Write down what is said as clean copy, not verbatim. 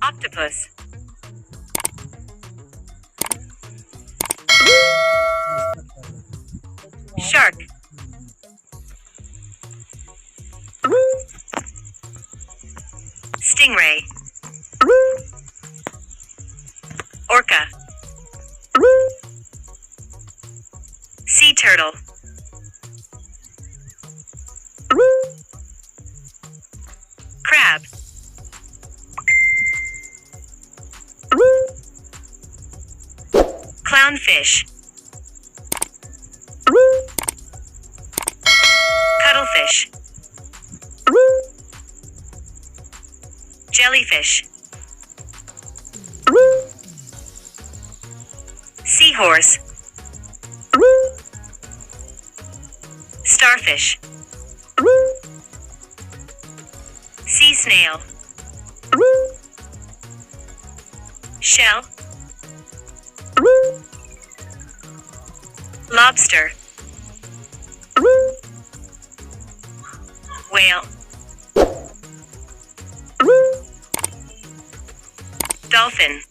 Octopus. Shark. Stingray. Orca. Sea turtle. Crab. Clownfish. Cuttlefish. Jellyfish. Seahorse. Starfish. Sea snail. Shell. Lobster. Whale. Dolphin.